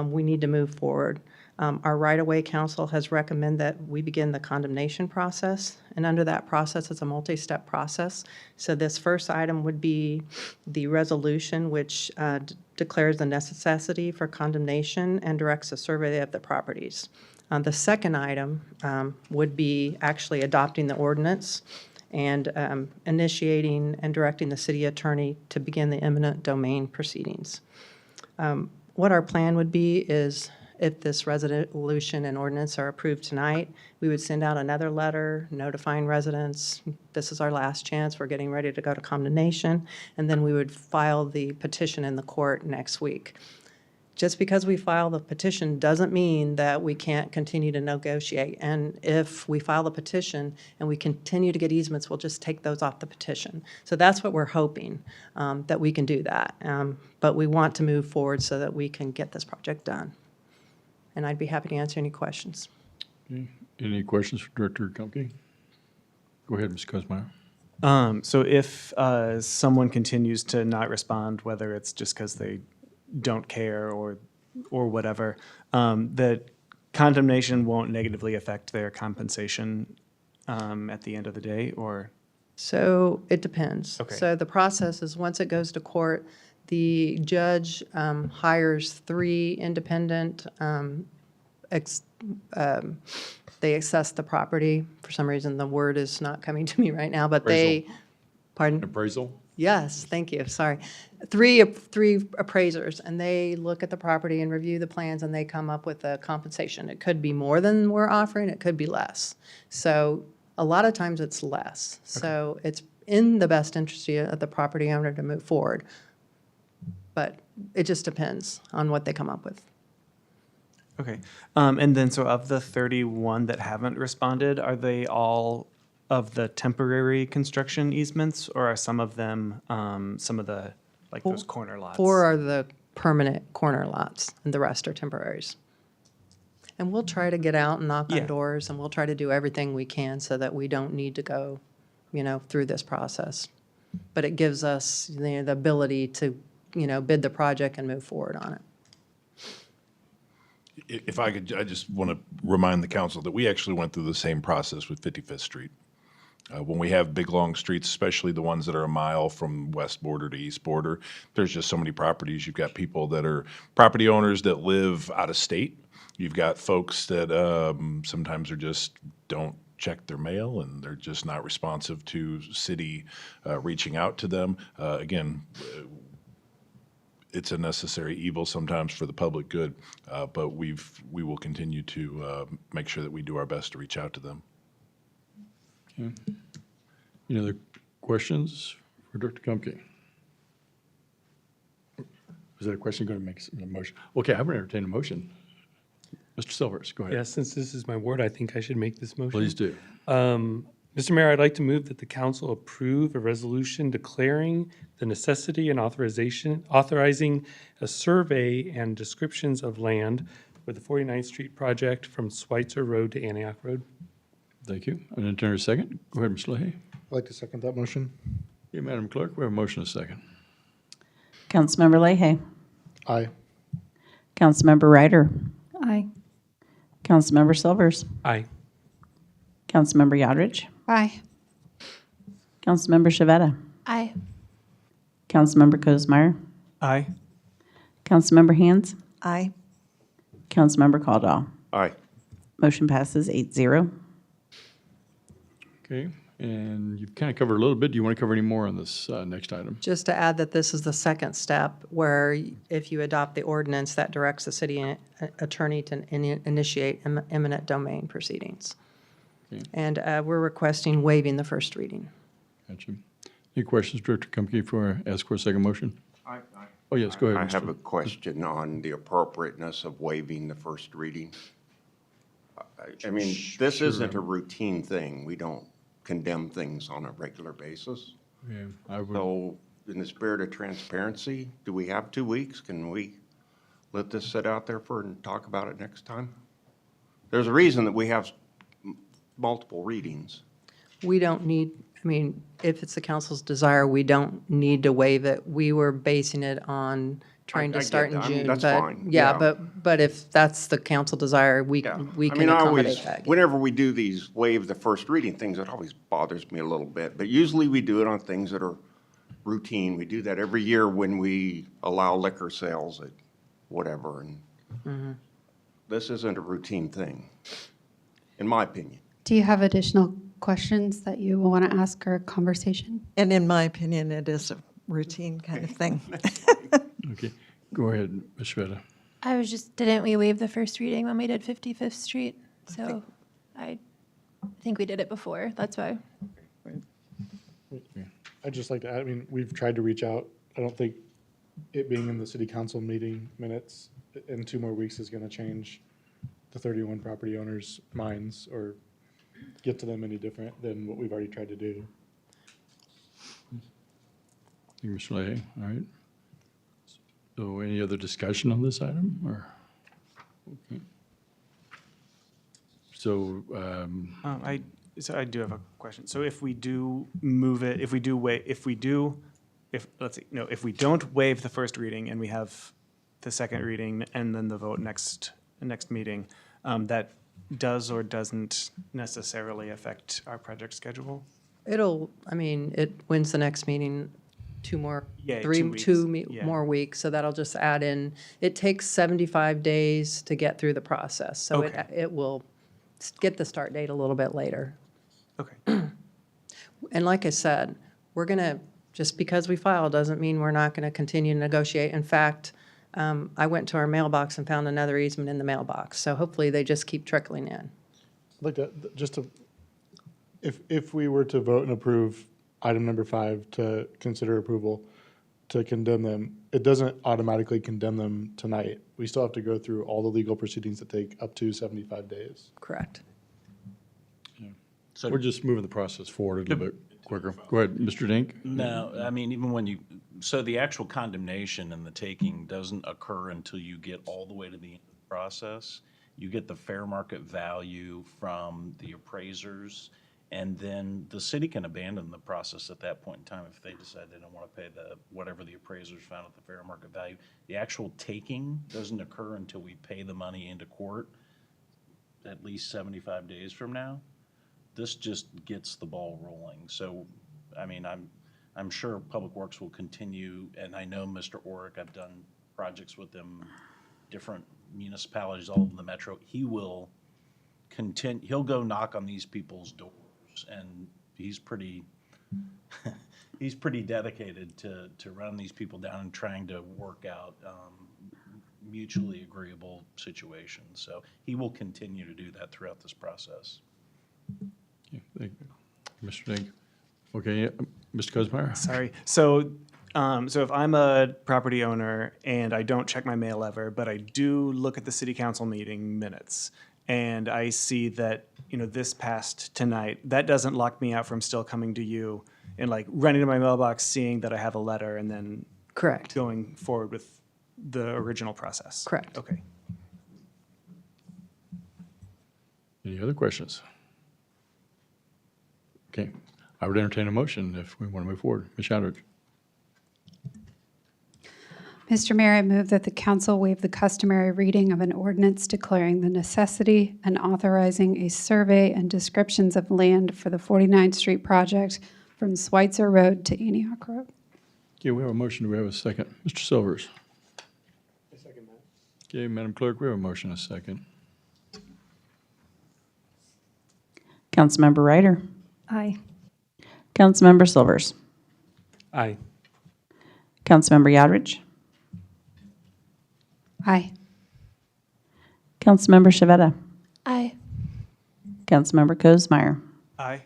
we need to move forward. Our right-of-way council has recommended that we begin the condemnation process, and under that process, it's a multi-step process. So this first item would be the resolution which declares the necessity for condemnation and directs a survey of the properties. The second item would be actually adopting the ordinance and initiating and directing the city attorney to begin the eminent domain proceedings. What our plan would be is if this resolution and ordinance are approved tonight, we would send out another letter notifying residents, this is our last chance, we're getting ready to go to condemnation, and then we would file the petition in the court next week. Just because we file the petition doesn't mean that we can't continue to negotiate. And if we file the petition and we continue to get easements, we'll just take those off the petition. So that's what we're hoping, that we can do that. But we want to move forward so that we can get this project done. And I'd be happy to answer any questions. Okay. Any questions for Director Kumpke? Go ahead, Ms. Kosmeyer. So if someone continues to not respond, whether it's just because they don't care or whatever, that condemnation won't negatively affect their compensation at the end of the day, or? So it depends. Okay. So the process is, once it goes to court, the judge hires 3 independent, they assess the property. For some reason, the word is not coming to me right now, but they, pardon? Appraisal? Yes, thank you, sorry. Three appraisers, and they look at the property and review the plans, and they come up with a compensation. It could be more than we're offering, it could be less. So a lot of times it's less. So it's in the best interest of the property owner to move forward. But it just depends on what they come up with. Okay. And then, so of the 31 that haven't responded, are they all of the temporary construction easements, or are some of them, some of the, like those corner lots? 4 are the permanent corner lots, and the rest are temporaries. And we'll try to get out and knock on Yeah. doors, and we'll try to do everything we can so that we don't need to go, through this process. But it gives us the ability to, bid the project and move forward on it. If I could, I just want to remind the council that we actually went through the same process with 55th Street. When we have big, long streets, especially the ones that are a mile from west border to east border, there's just so many properties. You've got people that are property owners that live out of state. You've got folks that sometimes are just don't check their mail, and they're just not responsive to city reaching out to them. Again, it's a necessary evil sometimes for the public good, but we will continue to make sure that we do our best to reach out to them. Okay. Any other questions for Director Kumpke? Is that a question going to make a motion? Okay, I'm going to entertain a motion. Mr. Silvers, go ahead. Yeah, since this is my ward, I think I should make this motion. Please do. Mr. Mayor, I'd like to move that the council approve a resolution declaring the necessity and authorizing a survey and descriptions of land for the 49th Street project from Schweitzer Road to Antioch Road. Thank you. I'm going to enter a second. Go ahead, Mr. Leahy. I'd like to second that motion. Okay, Madam Clerk, we have a motion and a second. Councilmember Leahy. Aye. Councilmember Ryder. Aye. Councilmember Silvers. Aye. Councilmember Yodridge. Aye. Councilmember Shavetta. Aye. Councilmember Kosmeyer. Aye. Councilmember Hands. Aye. Councilmember Caldwell. Aye. Motion passes 8-0. Okay, and you've kind of covered a little bit. Do you want to cover any more on this next item? Just to add that this is the second step where if you adopt the ordinance that directs the city attorney to initiate eminent domain proceedings. Okay. And we're requesting waiving the first reading. Gotcha. Any questions, Director Kumpke, before I ask for a second motion? Oh, yes, go ahead. I Mr. have a question on the appropriateness of waiving the first reading. I mean, this isn't a routine thing. We don't condemn things on a regular basis. Yeah, I would. So in the spirit of transparency, do we have 2 weeks? Can we let this sit out there and talk about it next time? There's a reason that we have multiple readings. We don't need, if it's the council's desire, we don't need to waive it. We were basing it on trying I to start in get that. I mean, June. that's but fine. Yeah, Yeah. but if that's the council desire, we Yeah. can accommodate that. Whenever we do these waive the first reading things, it always bothers me a little bit. But usually we do it on things that are routine. We do that every year when we allow liquor sales at whatever. And this isn't a routine thing, in my opinion. Do you have additional questions that you want to ask or conversation? And in my opinion, it is a routine kind of thing. Okay, go ahead, Ms. Shveta. I was just, didn't we waive the first reading when we did 55th Street? So I think we did it before. That's why. I'd just like to add, I mean, we've tried to reach out. I don't think it being in the city council meeting minutes in 2 more weeks is going to change the 31 property owners' minds or get to them any different than what we've already tried to do. Thank you, Mr. Leahy. All right. So any other discussion on this item, or? Okay. So, So I do have a question. So if we do move it, if we do wait, if we don't waive the first reading and we have the second reading and then the vote next meeting, that does or doesn't necessarily affect our project schedule? When's the next meeting? 2 more, Yeah, 3, 2 weeks. 2 Yeah. more weeks, so that'll just add in, it takes 75 days to get through the process, so Okay. it will get the start date a little bit later. Okay. And like I said, we're gonna, just because we file doesn't mean we're not gonna continue to negotiate. In fact, I went to our mailbox and found another easement in the mailbox, so hopefully they just keep trickling in. I'd like to, if we were to vote and approve item number 5 to consider approval to condemn them, it doesn't automatically condemn them tonight. We still have to go through all the legal proceedings that take up to 75 days. Correct. we're just moving the process forward a little bit quicker. Go ahead, Mr. Dink. No, I mean, even when you, so the actual condemnation and the taking doesn't occur until you get all the way to the end of the process. You get the fair market value from the appraisers, and then the city can abandon the process at that point in time if they decide they don't want to pay whatever the appraisers found at the fair market value. The actual taking doesn't occur until we pay the money into court, at least 75 days from now. This just gets the ball rolling. So, I mean, I'm sure Public Works will continue, and I know Mr. Orrick, I've done projects with him, different municipalities all over the metro. He will continue, he'll go knock on these people's doors, and he's pretty dedicated to run these people down and trying to work out mutually agreeable situations. So he will continue to do that throughout this process. Yeah, thank you. Mr. Dink. Okay, Mr. Kozmeyer? Sorry. So if I'm a property owner and I don't check my mail ever, but I do look at the city council meeting minutes, and I see that, this passed tonight, that doesn't lock me out from still coming to you and like running to my mailbox, seeing that I have a letter, and then Correct. going forward with the original process. Correct. Okay. Any other questions? Okay, I would entertain a motion if we want to move forward. Ms. Shadridge. Mr. Mayor, I move that the council waive the customary reading of an ordinance declaring the necessity and authorizing a survey and descriptions of land for the 49th Street project from Schweitzer Road to Antioch Road. Okay, we have a motion. Do we have a second? Mr. Silvers. I second that. Okay, Madam Clerk, we have a motion, a second. Councilmember Ryder. Aye. Councilmember Silvers. Aye. Councilmember Yodridge. Aye. Councilmember Shavetta. Aye. Councilmember Kozmeyer. Aye.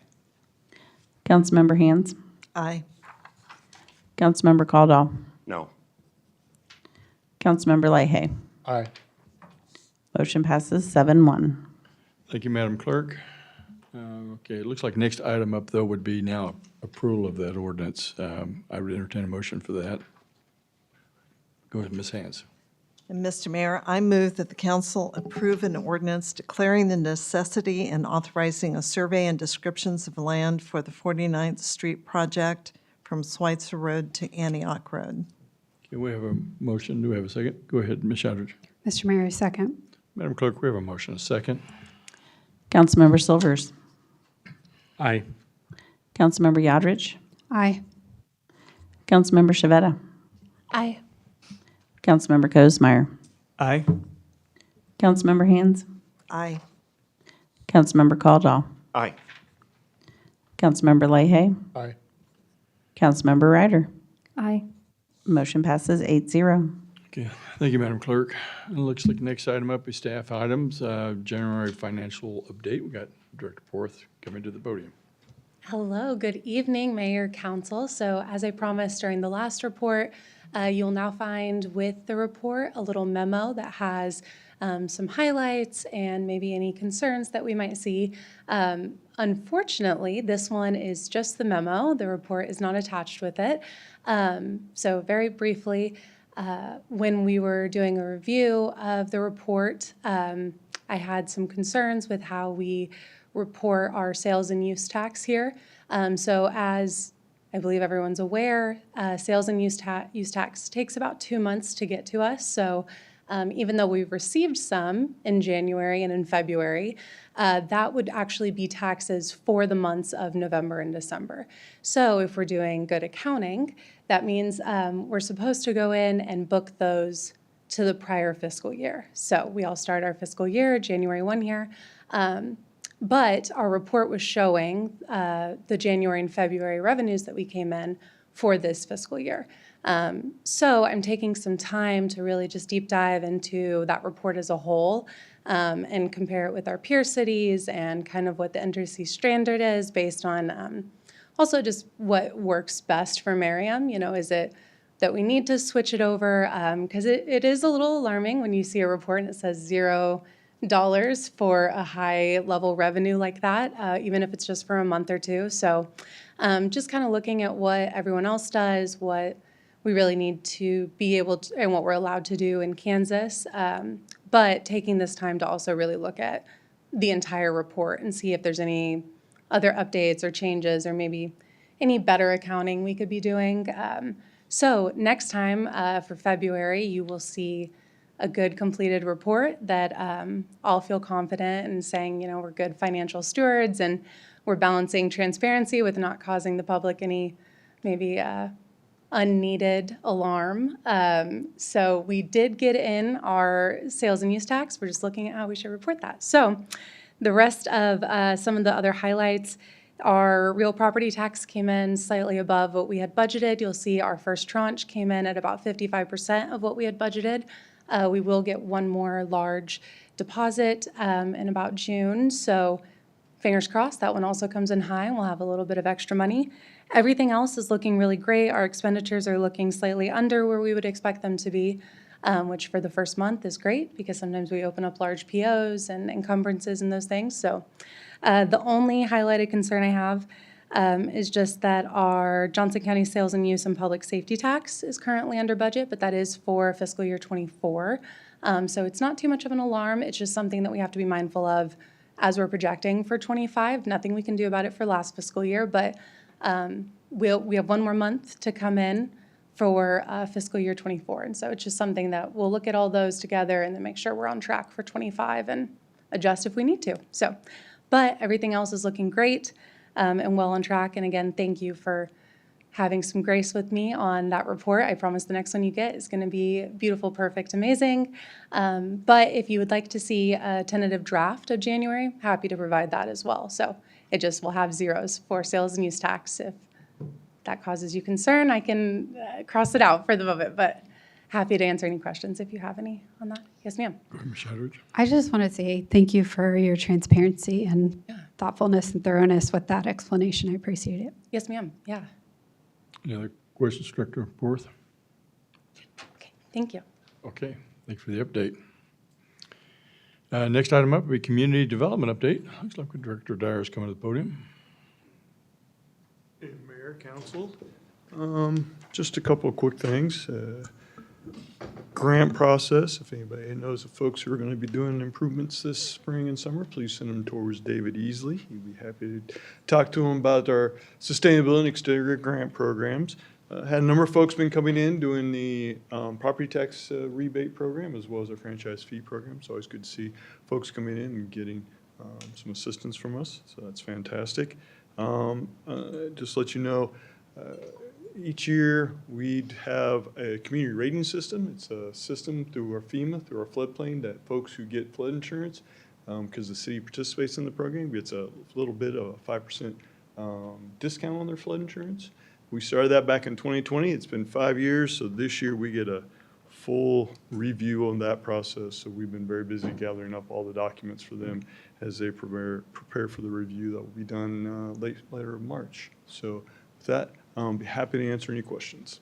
Councilmember Hands. Aye. Councilmember Caldwell. No. Councilmember Leahy. Aye. Motion passes 7-1. Thank you, Madam Clerk. Okay, it looks like next item up, though, would be now approval of that ordinance. I would entertain a motion for that. Go ahead, Ms. Hands. And Mr. Mayor, I move that the council approve an ordinance declaring the necessity and authorizing a survey and descriptions of land for the 49th Street project from Schweitzer Road to Antioch Road. Okay, we have a motion. Do we have a second? Go ahead, Ms. Shadridge. Mr. Mayor, second. Madam Clerk, we have a motion, a second. Councilmember Silvers. Aye. Councilmember Yodridge. Aye. Councilmember Shavetta. Aye. Councilmember Kozmeyer. Aye. Councilmember Hands. Aye. Councilmember Caldwell. Aye. Councilmember Leahy. Aye. Councilmember Ryder. Aye. Motion passes 8-0. Okay, thank you, Madam Clerk. It looks like the next item up is staff items, January financial update. We got Director Porth coming to the podium. Hello, good evening, Mayor, Council. So as I promised during the last report, you'll now find with the report a little memo that has some highlights and maybe any concerns that we might see. Unfortunately, this one is just the memo. The report is not attached with it. So very briefly, when we were doing a review of the report, I had some concerns with how we report our sales and use tax here. So as I believe everyone's aware, sales and use tax takes about 2 months to get to us. So even though we've received some in January and in February, that would actually be taxes for the months of November and December. So if we're doing good accounting, that means we're supposed to go in and book those to the prior fiscal year. So we all start our fiscal year, January 1 here. But our report was showing the January and February revenues that we came in for this fiscal year. So I'm taking some time to really just deep dive into that report as a whole and compare it with our peer cities and kind of what the industry standard is based on also just what works best for Merriam. You know, is it that we need to switch it over? Because it is a little alarming when you see a report and it says $0 for a high level revenue like that, even if it's just for a month or two. So just kind of looking at what everyone else does, what we really need to be able to, and what we're allowed to do in Kansas, but taking this time to also really look at the entire report and see if there's any other updates or changes or maybe any better accounting we could be doing. So next time for February, you will see a good completed report that all feel confident in saying, you know, we're good financial stewards and we're balancing transparency with not causing the public any maybe unneeded alarm. So we did get in our sales and use tax. We're just looking at how we should report that. So the rest of some of the other highlights, our real property tax came in slightly above what we had budgeted. You'll see our first tranche came in at about 55% of what we had budgeted. We will get one more large deposit in about June. So fingers crossed, that one also comes in high and we'll have a little bit of extra money. Everything else is looking really great. Our expenditures are looking slightly under where we would expect them to be, which for the first month is great because sometimes we open up large POs and encumbrances and those things. So the only highlighted concern I have is just that our Johnson County sales and use and public safety tax is currently under budget, but that is for fiscal year *24. So it's not too much of an alarm. It's just something that we have to be mindful of as we're projecting for '25. Nothing we can do about it for last fiscal year, but we have one more month to come in for fiscal year *24. And so it's just something that we'll look at all those together and then make sure we're on track for '25 and adjust if we need to. So, but everything else is looking great and well on track. And again, thank you for having some grace with me on that report. I promise the next one you get is going to be beautiful, perfect, amazing. But if you would like to see a tentative draft of January, happy to provide that as well. So it just will have zeros for sales and use tax. If that causes you concern, I can cross it out for the moment, but happy to answer any questions if you have any on that. Yes, ma'am. I just want to say thank you for your transparency and thoughtfulness and thoroughness with that explanation. I appreciate it. Yes, ma'am. Yeah. Any other questions, Director Porth? Okay. Thank you. Okay, thanks for the update. Next item up will be community development update. Looks like Director Dyer is coming to the podium. Hey, Mayor, Council. Just a couple of quick things. Grant process, if anybody knows of folks who are going to be doing improvements this spring and summer, please send them towards David Easley. He'd be happy to talk to him about our sustainability and exterior grant programs. Had a number of folks been coming in doing the property tax rebate program as well as our franchise fee program. It's always good to see folks coming in and getting some assistance from us, so that's fantastic. Just to let you know, each year we'd have a community rating system. It's a system through our FEMA, through our floodplain, that folks who get flood insurance, because the city participates in the program, gets a little bit of a 5% discount on their flood insurance. We started that back in 2020. It's been 5 years, so this year we get a full review on that process. So we've been very busy gathering up all the documents for them as they prepare for the review that will be done later in March. So with that, I'll be happy to answer any questions.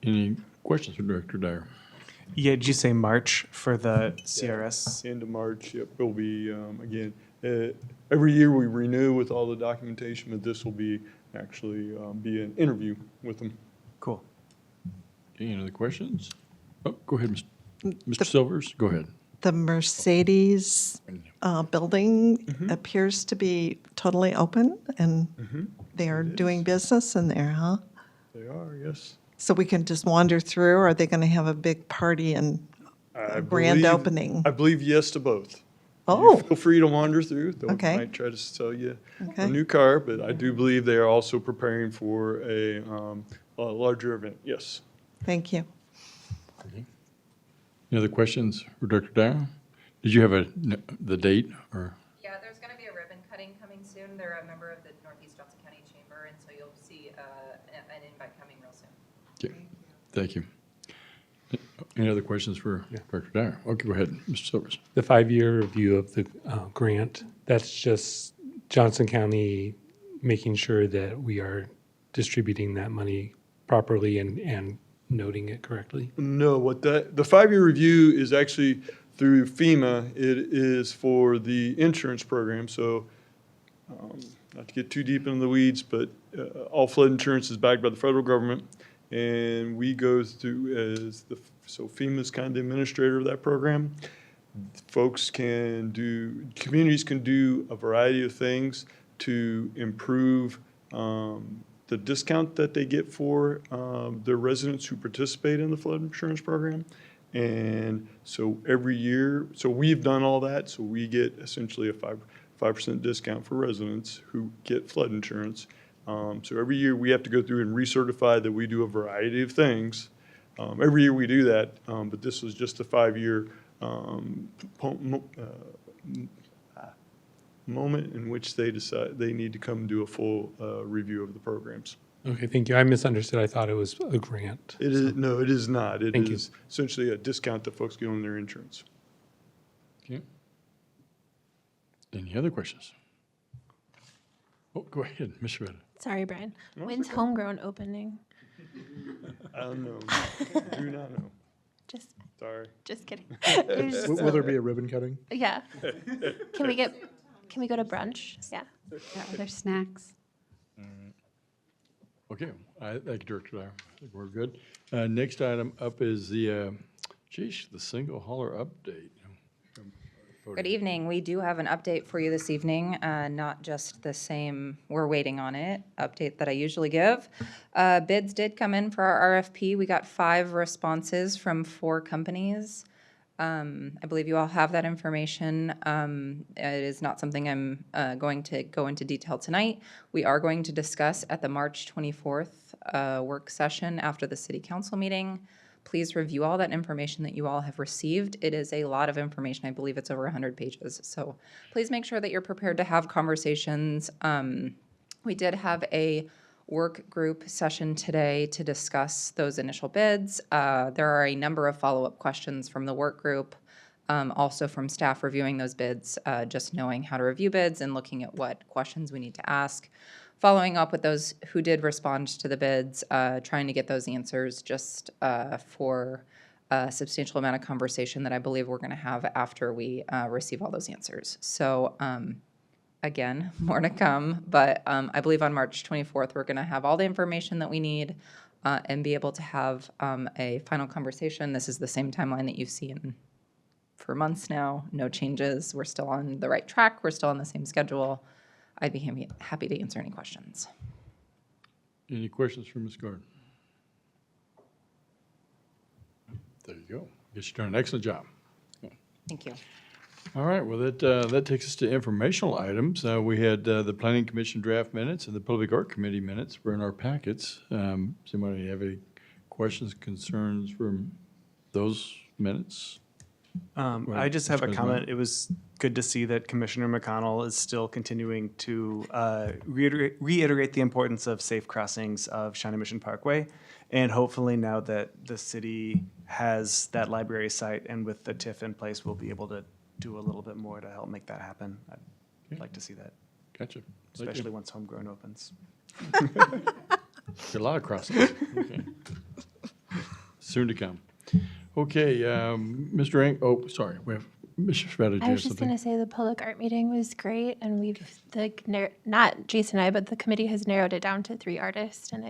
Any questions for Director Dyer? Yeah, did you say March for the CRS? End of March, yep, it'll be, again, every year we renew with all the documentation, but this will be actually be an interview with them. Cool. Any other questions? Oh, go ahead, Mr. Silvers, go ahead. The Mercedes building appears to be totally open, and they are doing business in there, huh? They are, yes. So we can just wander through, or are they going to have a big party and a grand opening? I believe yes to both. Oh. You feel free to wander through. They Okay. might try to sell you Okay. a new car, but I do believe they are also preparing for a larger event, yes. Thank you. Any other questions for Director Dyer? Did you have the date or? Yeah, there's going to be a ribbon cutting coming soon. They're a member of the Northeast Johnson County Chamber, and so you'll see an invite coming real soon. Okay, thank you. Any other questions for Director Dyer? Okay, go ahead, Mr. Silvers. The 5-year review of the grant, that's just Johnson County making sure that we are distributing that money properly and noting it correctly? No, the 5-year review is actually through FEMA. It is for the insurance program. So not to get too deep into the weeds, but all flood insurance is backed by the federal government. And we go through so FEMA's kind of the administrator of that program. Communities can do a variety of things to improve the discount that they get for their residents who participate in the flood insurance program. And so every year, so we've done all that, so we get essentially a 5% discount for residents who get flood insurance. So every year we have to go through and recertify that we do a variety of things. Every year we do that, but this was just a 5-year moment in which they decide they need to come do a full review of the programs. Okay, thank you. I misunderstood. I thought it was a grant. It is, no, it is not. It Thank you. is essentially a discount that folks get on their insurance. Okay. Any other questions? Oh, go ahead, Ms. Shredder. Sorry, Brian. No, it's When's okay. homegrown opening? I don't know. Do not know. Just Sorry. kidding. It was just Will there be a ribbon cutting? Yeah. Can we go to brunch? Yeah. Yeah, are there snacks? Okay, thank you, Director Dyer. I think we're good. Next item up is the single hauler update. Good evening. We do have an update for you this evening, not just the same, we're waiting on it, update that I usually give. Bids did come in for our RFP. We got 5 responses from 4 companies. I believe you all have that information. It is not something I'm going to go into detail tonight. We are going to discuss at the March 24th work session after the City Council meeting. Please review all that information that you all have received. It is a lot of information. I believe it's over 100 pages. So please make sure that you're prepared to have conversations. We did have a work group session today to discuss those initial bids. There are a number of follow-up questions from the work group, also from staff reviewing those bids, just knowing how to review bids and looking at what questions we need to ask. Following up with those who did respond to the bids, trying to get those answers just for a substantial amount of conversation that I believe we're going to have after we receive all those answers. So again, more to come, but I believe on March 24th, we're going to have all the information that we need and be able to have a final conversation. This is the same timeline that you've seen for months now. No changes. We're still on the right track. We're still on the same schedule. I'd be happy to answer any questions. Any questions for Ms. Gordon? There you go. Guess you're doing an excellent job. Thank you. All right, well, that takes us to informational items. We had the Planning Commission draft minutes and the Public Art Committee minutes were in our packets. Does anybody have any questions, concerns from those minutes? I just have a comment. It was good to see that Commissioner McConnell is still continuing to reiterate the importance of safe crossings of Shawnee Mission Parkway. And hopefully now that the city has that library site and with the TIF in place, we'll be able to do a little bit more to help make that happen. I'd like to see that, Gotcha. especially once homegrown opens. A lot of crossings. Okay. Soon to come. Okay, Mr. Sorry, we have, Mr. Shredder, I was just going to say the public art meeting was great, and we've, not Jason and I, but the committee has narrowed it down to 3 artists, and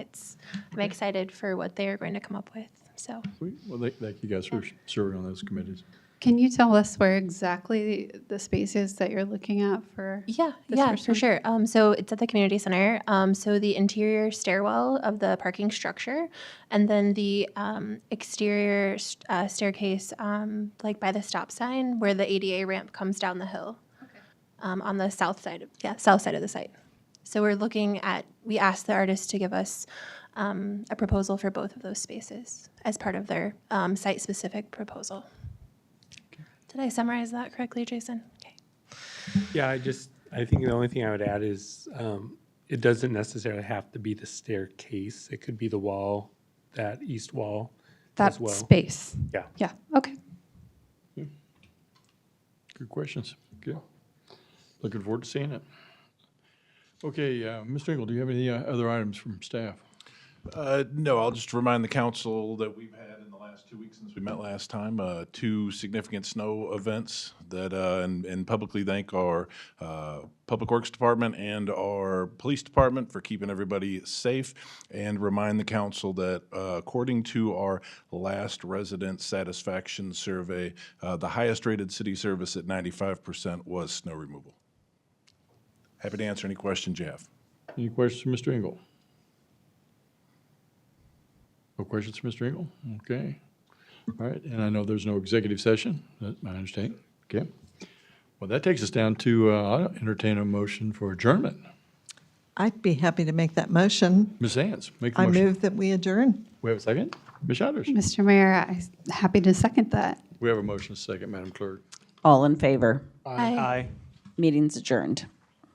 I'm excited for what they are going to come up with, so. Well, thank you guys for serving on those committees. Can you tell us where exactly the space is that you're looking at for? Yeah, this yeah, first for one? sure. So it's at the community center. So the interior stairwell of the parking structure, and then the exterior staircase, like by the stop sign where the ADA ramp comes down the hill, on the south side of the site. So we asked the artist to give us a proposal for both of those spaces as part of their site-specific proposal. Did I summarize that correctly, Jason? Okay. Yeah, I think the only thing I would add is it doesn't necessarily have to be the staircase. It could be the wall, that east wall That as well. space? Yeah. Yeah, okay. Good questions. Good. Looking forward to seeing it. Okay, Mr. Engel, do you have any other items from staff? No, I'll just remind the council that we've had in the last 2 weeks since we met last time, 2 significant snow events that, and publicly thank our Public Works Department and our Police Department for keeping everybody safe, and remind the council that according to our last resident satisfaction survey, the highest rated city service at 95% was snow removal. Happy to answer any questions you have. Any questions for Mr. Engel? No questions for Mr. Engel? Okay. All right, and I know there's no executive session, I understand. Okay. Well, that takes us down to, I'll entertain a motion for adjournment. I'd be happy to make that motion. Ms. Sands, make the I motion. move that we adjourn. We have a second? Ms. Shouders? Mr. Mayor, I'm happy to second that. We have a motion, second, Madam Clerk. All in favor? Aye. Aye. Meeting's adjourned.